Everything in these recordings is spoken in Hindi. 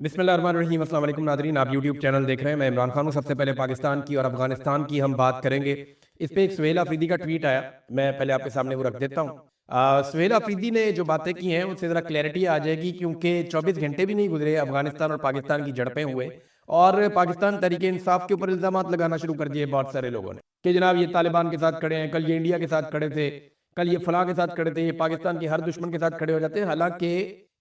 बिस्मिल्लाहिर्रहमानिर्रहीम। अस्सलाम वालेकुम नादरीन, आप यूट्यूब चैनल देख रहे हैं। मैं इमरान खान हूँ। सबसे पहले पाकिस्तान की और अफगानिस्तान की हम बात करेंगे। इस पे एक सुहेल अफरीदी का ट्वीट आया, मैं पहले आपके सामने वो रख देता हूँ। सुहेल अफरीदी ने जो बातें की हैं उससे ज़रा क्लैरिटी आ जाएगी, क्योंकि 24 घंटे भी नहीं गुजरे अफगानिस्तान और पाकिस्तान की झड़पें हुए और पाकिस्तान तरीके इंसाफ के ऊपर इल्ज़ाम लगाना शुरू कर दिए बहुत सारे लोगों ने कि जनाब ये तालिबान के साथ खड़े हैं, कल ये इंडिया के साथ खड़े थे, कल ये फलां के साथ खड़े थे, ये पाकिस्तान के हर दुश्मन के साथ खड़े हो जाते हैं। हालांकि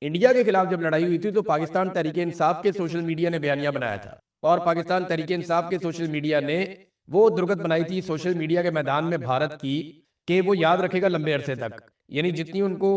इंडिया के खिलाफ जब लड़ाई हुई थी तो पाकिस्तान तहरीक इंसाफ के सोशल मीडिया ने बयानिया बनाया था और पाकिस्तान तहरीक इंसाफ के सोशल मीडिया ने वो दुर्गत बनाई थी सोशल मीडिया के मैदान में भारत की, कि वो याद रखेगा लंबे अरसे तक। यानी जितनी उनको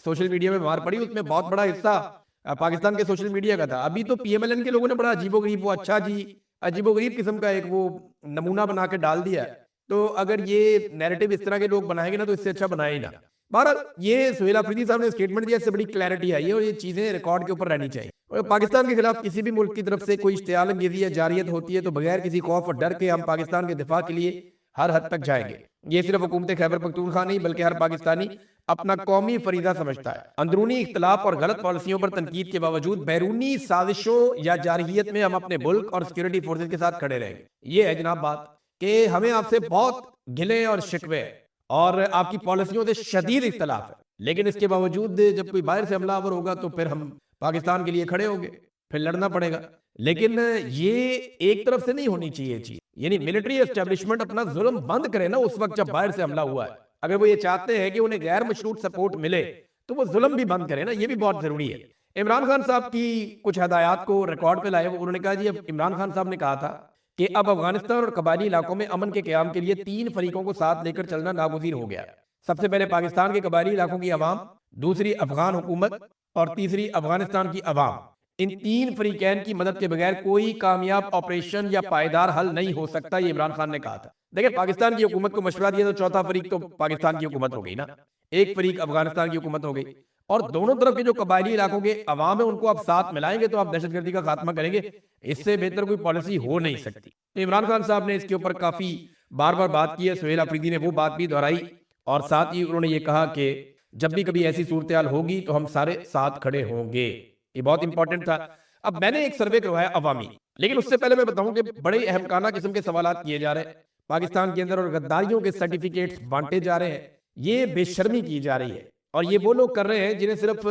सोशल मीडिया में मार पड़ी उसमें बहुत बड़ा हिस्सा पाकिस्तान के सोशल मीडिया का था। अभी तो पीएमएलएन के लोगों ने बड़ा अजीबोगरीब, वो अच्छा जी अजीबोगरीब किस्म का एक वो नमूना बना के डाल दिया है। तो अगर ये नैरेटिव इस तरह के लोग बनाएंगे ना तो इससे अच्छा बनाए ही ना। बहरहाल ये सुहेल अफरीदी साहब ने स्टेटमेंट दिया, इससे बड़ी क्लैरिटी आई है और ये चीजें रिकॉर्ड के ऊपर रहनी चाहिए। और पाकिस्तान के खिलाफ किसी भी मुल्क की तरफ से कोई इश्तियाल अंगेज़ी या जारियत होती है तो बगैर किसी खौफ और डर के हम पाकिस्तान के दिफा के लिए हर हद तक जाएंगे। ये सिर्फ हुकूमत खैबर पख्तूनख्वा नहीं बल्कि हर पाकिस्तानी अपना कौमी फरीदा समझता है। अंदरूनी इख्तलाफ और गलत पॉलिसियों पर तनकीद के बावजूद बैरूनी साजिशों या जारहियत में हम अपने मुल्क और सिक्योरिटी फोर्सेज के साथ खड़े रहेंगे। ये है जनाब बात कि हमें आपसे बहुत गिले और शिकवे और आपकी पॉलिसियों से शदीद इख्तलाफ है, लेकिन इसके बावजूद जब कोई बाहर से हमलावर होगा तो फिर हम पाकिस्तान के लिए खड़े होंगे, फिर लड़ना पड़ेगा। लेकिन ये एक तरफ से नहीं होनी चाहिए चीज, यानी मिलिट्री एस्टेब्लिशमेंट अपना जुल्म बंद करे ना उस वक्त जब बाहर से हमला हुआ है। अगर वो ये चाहते हैं कि उन्हें गैर मशरूत सपोर्ट मिले तो वो जुल्म भी बंद करे ना, ये भी बहुत जरूरी है। इमरान खान साहब की कुछ हदायत को रिकॉर्ड पे लाए, उन्होंने कहा जी, अब इमरान खान साहब ने कहा था कि अब अफगानिस्तान और कबायली इलाकों में अमन के क्याम के लिए 3 फरीकों को साथ लेकर चलना नागुज़ीर हो गया। सबसे पहले पाकिस्तान के कबायली इलाकों की अवाम, दूसरी अफगान हुकूमत और तीसरी अफगानिस्तान की अवाम। इन 3 फरीकैन की मदद के बगैर कोई कामयाब ऑपरेशन या पायदार हल नहीं हो सकता, ये इमरान खान ने कहा था। देखिए, पाकिस्तान की हुकूमत को मशवरा दिया तो चौथा फरीक तो पाकिस्तान की हुकूमत हो गई ना, एक फरीक अफगानिस्तान की हुकूमत हो गई और दोनों तरफ के जो कबायली इलाकों के अवाम है उनको आप साथ मिलाएंगे तो आप दहशतगर्दी का खात्मा करेंगे। इससे बेहतर कोई पॉलिसी हो नहीं सकती। तो इमरान खान साहब ने इसके ऊपर काफी बार बार बात की है। सुहेल अफरीदी ने वो बात भी दोहराई और साथ ही उन्होंने ये कहा कि जब भी कभी ऐसी सूरत हाल होगी तो हम सारे साथ खड़े होंगे। ये बहुत इंपॉर्टेंट था। अब मैंने एक सर्वे करवाया अवामी, लेकिन उससे पहले मैं बताऊं कि बड़े अहमकाना किस्म के सवाल किए जा रहे हैं पाकिस्तान के अंदर और गद्दारियों के सर्टिफिकेट्स बांटे जा रहे हैं। ये बेशर्मी की जा रही है और ये वो लोग कर रहे हैं जिन्हें सिर्फ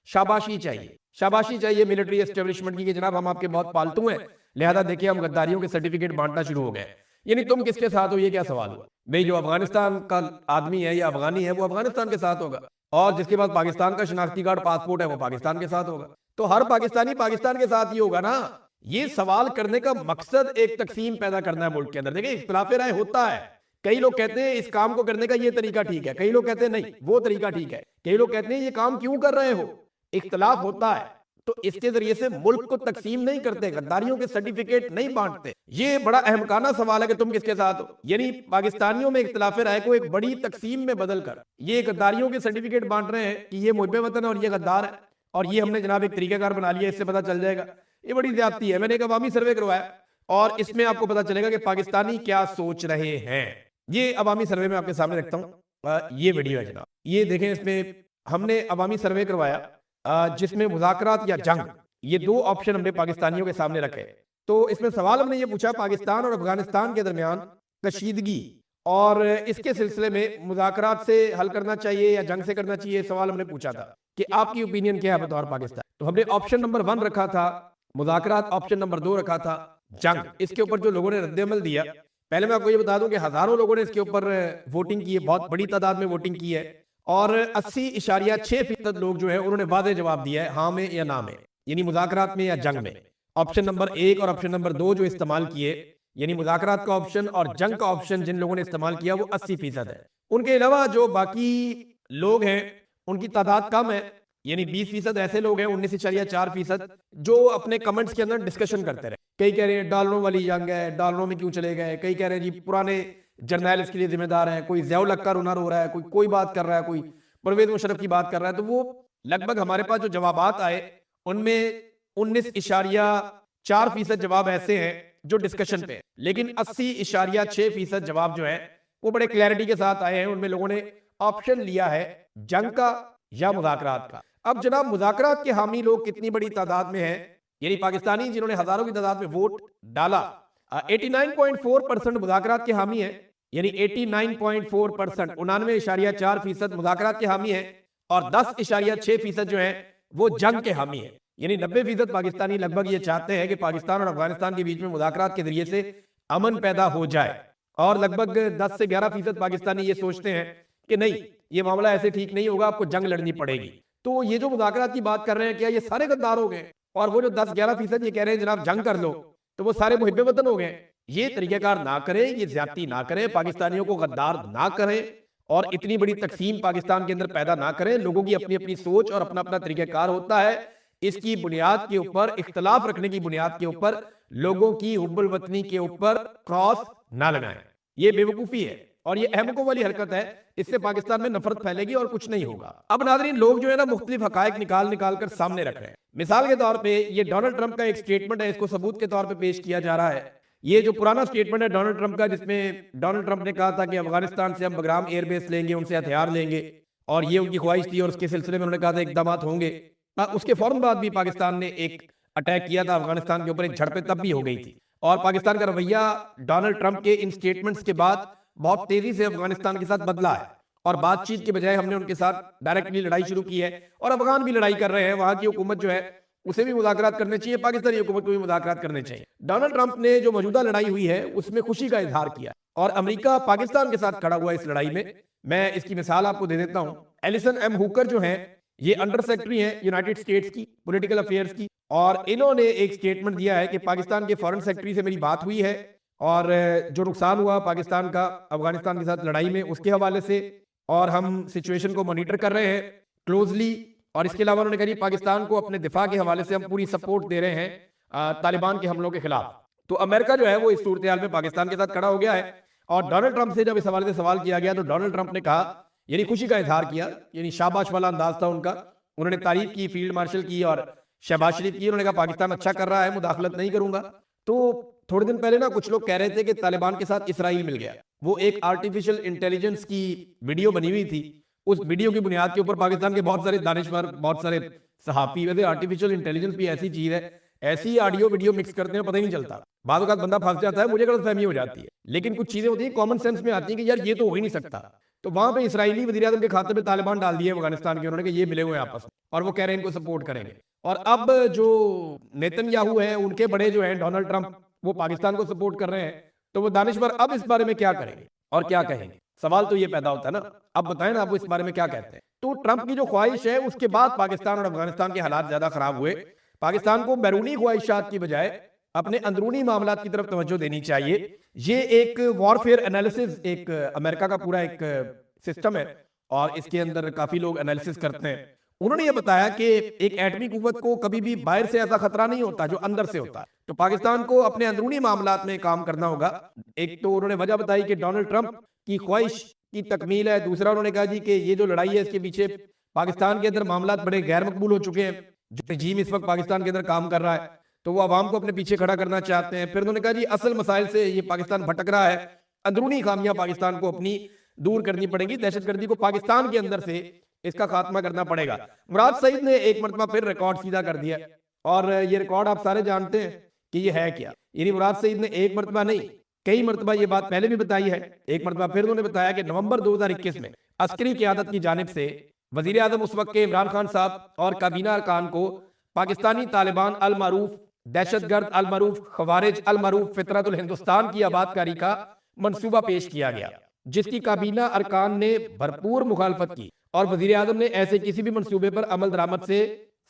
शाबाशी चाहिए, शाबाशी चाहिए मिलिट्री एस्टेब्लिशमेंट की कि जनाब हम आपके बहुत पालतू हैं, लिहाजा देखिए हम गद्दारियों के सर्टिफिकेट बांटना शुरू हो गए। यानी तुम किसके साथ हो, ये क्या सवाल हुआ भाई? जो अफगानिस्तान का आदमी है या अफगानी है वो अफगानिस्तान के साथ होगा और जिसके पास पाकिस्तान का शनाख्ती कार्ड पासपोर्ट है वो पाकिस्तान के साथ होगा। तो हर पाकिस्तानी पाकिस्तान के साथ ही होगा ना। ये सवाल करने का मकसद एक तकसीम पैदा करना है मुल्क के अंदर। देखिए, इख्तिलाफ राय होता है। कई लोग कहते हैं इस काम को करने का ये तरीका ठीक है, कई लोग कहते हैं नहीं वो तरीका ठीक है, कई लोग कहते हैं ये काम क्यों कर रहे हो। इख्तिलाफ होता है तो इसके जरिए से मुल्क को तकसीम नहीं करते, गद्दारियों के सर्टिफिकेट नहीं बांटते। ये बड़ा अहमकाना सवाल है कि तुम किसके साथ हो। यानी पाकिस्तानियों में इख्तिलाफ राय को एक बड़ी तकसीम में बदल कर ये गद्दारियों के सर्टिफिकेट बांट रहे हैं कि ये मुहब्बे वतन है और ये गद्दार है और ये हमने जनाब एक तरीकाकार बना लिया, इससे पता चल जाएगा। ये बड़ी ज्यादती है। मैंने एक अवामी सर्वे करवाया और इसमें आपको पता चलेगा कि पाकिस्तानी क्या सोच रहे हैं। ये अवामी सर्वे में आपके सामने रखता हूँ। ये वीडियो है जनाब, ये देखें। इसमें हमने अवामी सर्वे करवाया जिसमें मुज़ाकरात या जंग, ये 2 ऑप्शन हमने पाकिस्तानियों के सामने रखे। तो इसमें सवाल हमने ये पूछा पाकिस्तान और अफगानिस्तान के दरमियान कशीदगी और इसके सिलसिले में मुज़ाकरात से हल करना चाहिए या जंग से करना चाहिए। सवाल हमने पूछा था कि आपकी ओपिनियन क्या है बतौर पाकिस्तान। तो हमने ऑप्शन नंबर 1 रखा था मुज़ाकरात, ऑप्शन नंबर 2 रखा था जंग। इसके ऊपर जो लोगों ने रद्द-ए-अमल दिया, पहले मैं आपको ये बता दूं कि हजारों लोगों ने इसके ऊपर वोटिंग की है, बहुत बड़ी तादाद में वोटिंग की है और 80.6% लोग जो है उन्होंने वादे जवाब दिया है हाँ में या ना में, यानी मुज़ाकरात में या जंग में। ऑप्शन नंबर 1 और ऑप्शन नंबर 2 जो इस्तेमाल किए, यानी मुज़ाकरात का ऑप्शन और जंग का ऑप्शन जिन लोगों ने इस्तेमाल किया वो 80% है। उनके अलावा जो बाकी लोग हैं उनकी तादाद कम है, यानी 20% ऐसे लोग हैं, 19.4% जो अपने कमेंट्स के अंदर डिस्कशन करते रहे। कई कह रहे हैं डॉलरों वाली जंग है, डॉलरों में क्यों चले गए, कई कह रहे हैं जी पुराने जर्नैल इसके लिए जिम्मेदार हैं, कोई ज़ियाउल हक का रोना रो रहा है, कोई बात कर रहा है, कोई परवेज मुशर्रफ की बात कर रहा है। तो वो लगभग हमारे पास जो जवाबात आए उनमें 19.4% जवाब ऐसे हैं जो डिस्कशन पे है, लेकिन 80.6% जवाब जो है वो बड़े क्लैरिटी के साथ आए हैं। उनमें लोगों ने ऑप्शन लिया है जंग का या मुज़ाकरात का। अब जनाब मुज़ाकरात के हामी लोग कितनी बड़ी तादाद में हैं यानी पाकिस्तानी जिन्होंने हजारों की तादाद में वोट डाला 89.4% मुज़ाकरात के हामी है, यानी 89.4%, 99.4% मुज़ाकरात के हामी है, और 10.6% जो है वो जंग के हामी है। यानी 90% पाकिस्तानी लगभग ये चाहते हैं कि पाकिस्तान और अफगानिस्तान के बीच में मुज़ाकरात के जरिए से अमन पैदा हो जाए, और लगभग 10 से 11% पाकिस्तानी ये सोचते हैं कि नहीं, ये मामला ऐसे ठीक नहीं होगा, आपको जंग लड़नी पड़ेगी। तो ये जो मुज़ाकरात की बात कर रहे हैं, क्या ये सारे गद्दार हो गए? और वो जो 10-11% ये कह रहे हैं जनाब जंग कर लो, तो वो सारे मुहिब्बे वतन हो गए? ये तरीकेकार ना करें, ये ज्यादती ना करें, पाकिस्तानियों को गद्दार ना करें, और इतनी बड़ी तकसीम पाकिस्तान के अंदर पैदा ना करें। लोगों की अपनी अपनी सोच और अपना अपना तरीकेकार होता है, इसकी बुनियाद के ऊपर, इख्तलाफ रखने की बुनियाद के ऊपर, लोगों की हुब्बुल वतनी के ऊपर क्रॉस ना लगाएं। ये बेवकूफी है और ये अहमकों वाली हरकत है। इससे पाकिस्तान में नफरत फैलेगी और कुछ नहीं होगा। अब नाज़रीन, लोग जो है ना मुख्तलिफ हकायक निकाल निकाल कर सामने रख रहे हैं। मिसाल के तौर पे ये डोनाल्ड ट्रंप का एक स्टेटमेंट है, इसको सबूत के तौर पे पेश किया जा रहा है। ये जो पुराना स्टेटमेंट है डोनाल्ड ट्रंप का, जिसमें डोनाल्ड ट्रंप ने कहा था कि अफगानिस्तान से हम बगराम एयरबेस लेंगे, उनसे हथियार लेंगे, और ये उनकी ख्वाहिश थी, और उसके सिलसिले में उन्होंने कहा था इकदाम होंगे। उसके फौरन बाद भी पाकिस्तान ने एक अटैक किया था अफगानिस्तान के ऊपर, एक झड़पें तब भी हो गई थी। और पाकिस्तान का रवैया डोनाल्ड ट्रंप के इन स्टेटमेंट्स के बाद बहुत तेजी से अफगानिस्तान के साथ बदला है, और बातचीत के बजाय हमने उनके साथ डायरेक्टली लड़ाई शुरू की है, और अफगान भी लड़ाई कर रहे हैं। वहां की हुकूमत जो है उसे भी मुज़ाकरात करने चाहिए, पाकिस्तानी हुकूमत को भी मुज़ाकरात करने चाहिए। डोनाल्ड ट्रंप ने जो मौजूदा लड़ाई हुई है उसमें खुशी का इजहार किया, और अमेरिका पाकिस्तान के साथ खड़ा हुआ इस लड़ाई में। मैं इसकी मिसाल आपको दे देता हूं। एलिसन एम हुकर जो है, ये अंडर सेक्रेटरी हैं यूनाइटेड स्टेट्स की पॉलिटिकल अफेयर्स की, और इन्होंने एक स्टेटमेंट दिया है कि पाकिस्तान के फॉरेन सेक्रेटरी से मेरी बात हुई है, और जो नुकसान हुआ पाकिस्तान का अफगानिस्तान के साथ लड़ाई में उसके हवाले से, और हम सिचुएशन को मॉनिटर कर रहे हैं क्लोजली। और इसके अलावा उन्होंने कहा पाकिस्तान को अपने दिफा के हवाले से हम पूरी सपोर्ट दे रहे हैं तालिबान के हमलों के खिलाफ। तो अमेरिका जो है वो इस सूरत हाल में पाकिस्तान के साथ खड़ा हो गया है। और डोनाल्ड ट्रंप से जब इस हवाले से सवाल किया गया तो डोनाल्ड ट्रंप ने कहा, यानी खुशी का इजहार किया, यानी शाबाश वाला अंदाज था उनका। उन्होंने तारीफ की, फील्ड मार्शल की और शहबाज शरीफ की। उन्होंने कहा पाकिस्तान अच्छा कर रहा है, मुदाखलत नहीं करूंगा। तो थोड़े दिन पहले ना कुछ लोग कह रहे थे कि तालिबान के साथ इसराइल मिल गया। वो एक आर्टिफिशियल इंटेलिजेंस की वीडियो बनी हुई थी, उस वीडियो की बुनियाद के ऊपर पाकिस्तान के बहुत सारे दानिशवर, बहुत सारे सहाफी, वैसे आर्टिफिशियल इंटेलिजेंस भी ऐसी चीज है, ऐसी ऑडियो वीडियो मिक्स करते हैं पता ही नहीं चलता। बाद वक्त बंदा फंस जाता है, मुझे गलतफहमी हो जाती है, लेकिन कुछ चीजें होती है कॉमन सेंस में आती है कि यार ये तो हो ही नहीं सकता। तो वहां पे इसराइली वज़ीर-ए-आज़म के खाते में तालिबान डाल दिए अफगानिस्तान के, उन्होंने कहा ये मिले हुए आपस में, और वो कह रहे हैं इनको सपोर्ट करेंगे। और अब जो नेतन्याहू है, उनके बड़े जो है डोनाल्ड ट्रंप, वो पाकिस्तान को सपोर्ट कर रहे हैं। तो वो दानिशवर अब इस बारे में क्या करेंगे और क्या कहेंगे? सवाल तो ये पैदा होता है ना। अब बताएं ना, आप इस बारे में क्या कहते हैं? तो ट्रंप की जो ख्वाहिश है, उसके बाद पाकिस्तान और अफगानिस्तान के हालात ज्यादा खराब हुए। पाकिस्तान को बैरूनी ख्वाहिशात की बजाय अपने अंदरूनी मामलात की तरफ तवज्जो देनी चाहिए। ये एक वॉरफेयर एनालिसिस, एक अमेरिका का पूरा एक सिस्टम है, और इसके अंदर काफी लोग एनालिसिस करते हैं। उन्होंने ये बताया कि एक एटमी कुव्वत को कभी भी बाहर से ऐसा खतरा नहीं होता जो अंदर से होता है। तो पाकिस्तान को अपने अंदरूनी मामलात में काम करना होगा। एक तो उन्होंने वजह बताई कि डोनाल्ड ट्रंप की ख्वाहिश की तकमील है। दूसरा उन्होंने कहा जी कि ये जो लड़ाई है इसके पीछे पाकिस्तान के अंदर मामलात बड़े गैर मकबूल हो चुके हैं। जो रजीम इस वक्त पाकिस्तान के अंदर काम कर रहा है तो वो अवाम को अपने पीछे खड़ा करना चाहते हैं। फिर उन्होंने कहा जी असल मसाइल से ये पाकिस्तान भटक रहा है, अंदरूनी खामियां पाकिस्तान को अपनी दूर करनी पड़ेगी, दहशतगर्दी को पाकिस्तान के अंदर से इसका खात्मा करना पड़ेगा। मुराद सईद ने एक मरतबा फिर रिकॉर्ड सीधा कर दिया, और ये रिकॉर्ड आप सारे जानते हैं कि ये है क्या। यानी मुराद सईद ने एक मरतबा नहीं, कई मरतबा ये बात पहले भी बताई है। एक मरतबा फिर उन्होंने बताया कि नवंबर 2021 में अस्करी क़यादत की जानिब से वजीर आजम उस वक्त के इमरान खान साहब और काबीना अरकान को पाकिस्तानी तालिबान अल मारूफ दहशतगर्द, अल मारूफ खवारिज, अल मारूफ फितरतुल हिंदुस्तान की आबादकारी का मंसूबा पेश किया गया, जिसकी काबीना अरकान ने भरपूर मुखालफत की, और वजीर आजम ने ऐसे किसी भी मंसूबे पर अमल दरामद से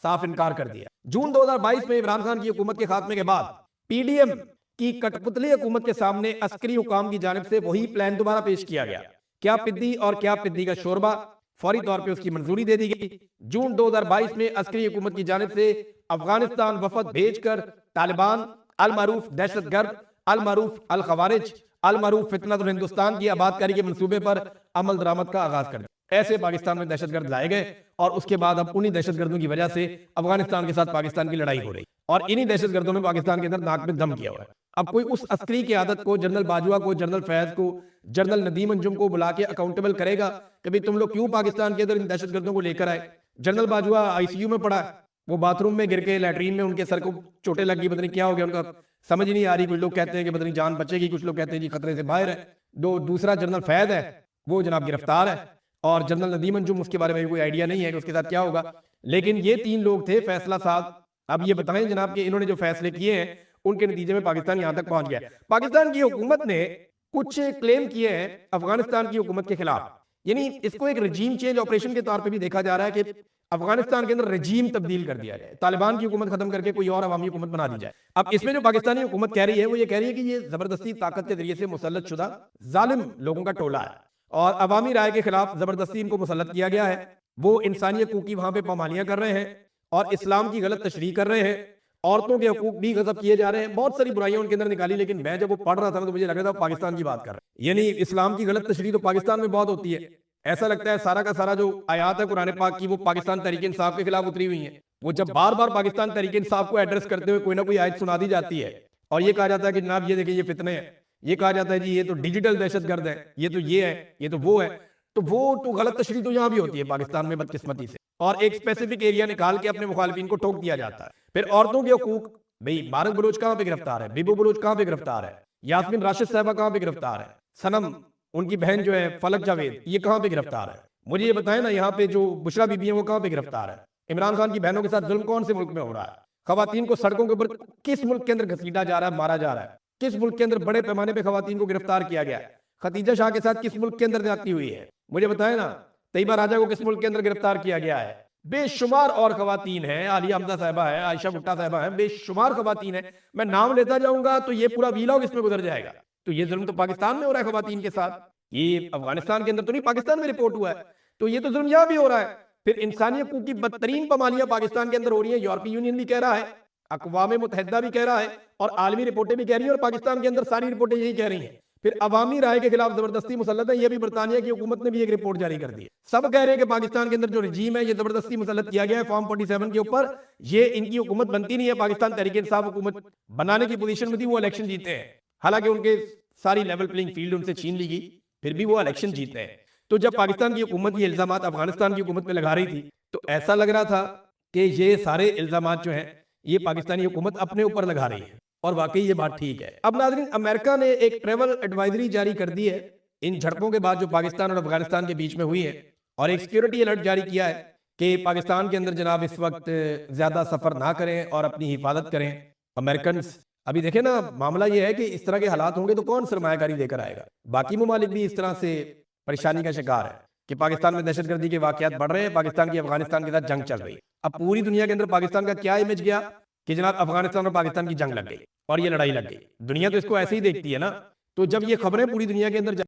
साफ इनकार कर दिया। जून 2022 में इमरान खान की हुकूमत के खात्मे के बाद पीडीएम की कठपुतली हुकूमत के सामने अस्करी हुकाम की जानिब से वही प्लान दोबारा पेश किया गया। क्या पिद्दी और क्या पिद्दी का शोरबा, फौरी तौर पे उसकी मंजूरी दे दी गई। जून 2022 में अस्करी हुकूमत की जानिब से अफगानिस्तान वफद भेजकर तालिबान, अल मारूफ दहशतगर्द, अल मारूफ अल खवारिज, अल मारूफ फितनतुल हिंदुस्तान की आबादकारी के मंसूबे पर अमल दरामद का आगाज कर दिया। ऐसे पाकिस्तान में दहशतगर्द लाए गए, और उसके बाद अब उन्हीं दहशतगर्दों की वजह से अफगानिस्तान के साथ पाकिस्तान की लड़ाई हो रही, और इन्हीं दहशतगर्दों ने पाकिस्तान के अंदर नाक में दम किया हुआ है। अब कोई उस अस्करी की आदत को, जनरल बाजवा को, जनरल फैज को, जनरल नदीम अंजुम को बुला के अकाउंटेबल करेगा कि भाई तुम लोग क्यों पाकिस्तान के अंदर इन दहशतगर्दों को लेकर आए? जनरल बाजवा आईसीयू में पड़ा, वो बाथरूम में गिर के लैट्रीन में उनके सर को चोटें लगी, पता नहीं क्या हो गया उनका, समझ ही नहीं आ रही। कुछ लोग कहते हैं कि पता नहीं जान बचेगी, कुछ लोग कहते हैं जी खतरे से बाहर है। दूसरा जनरल फैद है, वो जनाब गिरफ्तार है, और जनरल नदीम अंजुम, उसके बारे में कोई आइडिया नहीं है कि उसके साथ क्या होगा। लेकिन ये 3 लोग थे फैसला साहब। अब ये बताएं जनाब कि इन्होंने जो फैसले किए हैं उनके नतीजे में पाकिस्तान यहां तक पहुंच गया। पाकिस्तान की हुकूमत ने कुछ क्लेम किए हैं अफगानिस्तान की हुकूमत के खिलाफ, यानी इसको एक रजीम चेंज ऑपरेशन के तौर पे भी देखा जा रहा है कि अफगानिस्तान के अंदर रजीम तब्दील कर दिया जाए, तालिबान की हुकूमत खत्म करके कोई और अवामी हुकूमत बना दी जाए। अब इसमें जो पाकिस्तानी हुकूमत कह रही है वो ये कह रही है कि ये जबरदस्ती ताकत के जरिए से मुसल्लत शुदा जालिम लोगों का टोला है और अवामी राय के खिलाफ जबरदस्ती इनको मुसल्लत किया गया है। वो इंसानी हकूक की वहां पे पामालियां कर रहे हैं और इस्लाम की गलत तशरीह कर रहे हैं, औरतों के हकूक भी गजब किए जा रहे हैं, बहुत सारी बुराइयां उनके अंदर निकाली। लेकिन मैं जब वो पढ़ रहा था ना तो मुझे लग रहा था पाकिस्तान की बात कर रहे हैं, यानी इस्लाम की गलत तशरीह तो पाकिस्तान में बहुत होती है। ऐसा लगता है सारा का सारा जो आयात है कुरान पाक की वो पाकिस्तान तहरीक इंसाफ के खिलाफ उतरी हुई है। वो जब बार बार पाकिस्तान तहरीक इंसाफ को एड्रेस करते हुए कोई ना कोई आयत सुना दी जाती है और ये कहा जाता है कि जनाब ये देखिए ये फितने हैं, ये कहा जाता है जी ये तो डिजिटल दहशतगर्द है, ये तो ये है, ये तो वो है, तो वो तो गलत तशरीह तो यहाँ भी होती है पाकिस्तान में बदकिस्मती से, और एक स्पेसिफिक एरिया निकाल के अपने मुखालिफिन को ठोक दिया जाता है। फिर औरतों के हकूक, भाई मारक बलोच कहाँ पे गिरफ्तार है, बीबू बलोच कहाँ पे गिरफ्तार है, यास्मीन राशिद साहबा कहाँ पे गिरफ्तार है, सनम उनकी बहन जो है फलक जावेद ये कहाँ पे गिरफ्तार है, मुझे ये बताएं ना। यहाँ पे जो बुशरा बीबी है वो कहाँ पे गिरफ्तार है, इमरान खान की बहनों के साथ जुल्म कौन से मुल्क में हो रहा है, खवातीन को सड़कों के ऊपर किस मुल्क के अंदर घसीटा जा रहा है, मारा जा रहा है, किस मुल्क के अंदर बड़े पैमाने पे खवातीन को गिरफ्तार किया गया है, खतीजा शाह के साथ किस मुल्क के अंदर ज्यादती हुई है, मुझे बताएं ना। तैयबा राजा को किस मुल्क के अंदर गिरफ्तार किया गया है, बेशुमार और खवातीन हैं, आलिया हमजा साहबा है, आयशा भुट्टा साहबा है, बेशुमार खवातीन है। मैं नाम लेता जाऊंगा तो ये पूरा वीलॉग इसमें गुजर जाएगा। तो ये जुल्म तो पाकिस्तान में हो रहा है खवातीन के साथ, ये अफगानिस्तान के अंदर तो नहीं, पाकिस्तान में रिपोर्ट हुआ है, तो ये तो जुल्म यहाँ भी हो रहा है। फिर इंसानी हकूक की बदतरीन पामालियां पाकिस्तान के अंदर हो रही है, यूरोपीय यूनियन भी कह रहा है, अक़वाम मुत्तहिदा भी कह रहा है और आलमी रिपोर्टें भी कह रही हैं, और पाकिस्तान के अंदर सारी रिपोर्टें यही कह रही हैं। फिर अवामी राय के खिलाफ जबरदस्ती मुसल्लत है, ये भी बरतानिया की हुकूमत ने भी एक रिपोर्ट जारी कर दी है। सब कह रहे हैं कि पाकिस्तान के अंदर जो रजीम है ये जबरदस्ती मुसल्लत किया गया है फॉर्म 47 के ऊपर, ये इनकी हुकूमत बनती नहीं है। पाकिस्तान तहरीक इंसाफ हुकूमत बनाने की पोजीशन में थी, वो इलेक्शन जीते हैं, हालांकि उनके सारी लेवल प्लेइंग फील्ड उनसे छीन ली गई, फिर भी वो इलेक्शन जीते हैं। तो जब पाकिस्तान की हुकूमत ये इल्जाम अफगानिस्तान की हुकूमत पे लगा रही थी तो ऐसा लग रहा था कि ये सारे इल्जाम जो हैं ये पाकिस्तानी हुकूमत अपने ऊपर लगा रही है, और वाकई ये बात ठीक है। अब नाज़रीन, अमेरिका ने एक ट्रेवल एडवाइजरी जारी कर दी है इन झड़पों के बाद जो पाकिस्तान और अफगानिस्तान के बीच में हुई है, और एक सिक्योरिटी अलर्ट जारी किया है कि पाकिस्तान के अंदर जनाब इस वक्त ज्यादा सफर ना करें और अपनी हिफाजत करें अमेरिकन। अभी देखें ना, मामला ये है कि इस तरह के हालात होंगे तो कौन सरमायाकारी लेकर आएगा। बाकी ममालिक भी इस तरह से परेशानी का शिकार है कि पाकिस्तान में दहशतगर्दी के वाकयात बढ़ रहे हैं, पाकिस्तान की अफगानिस्तान के साथ जंग चल रही है। अब पूरी दुनिया के अंदर पाकिस्तान का क्या इमेज गया कि जनाब अफगानिस्तान और पाकिस्तान की जंग लग गई और ये लड़ाई लग गई। दुनिया तो इसको ऐसे ही देखती है ना। तो जब ये खबरें पूरी दुनिया के अंदर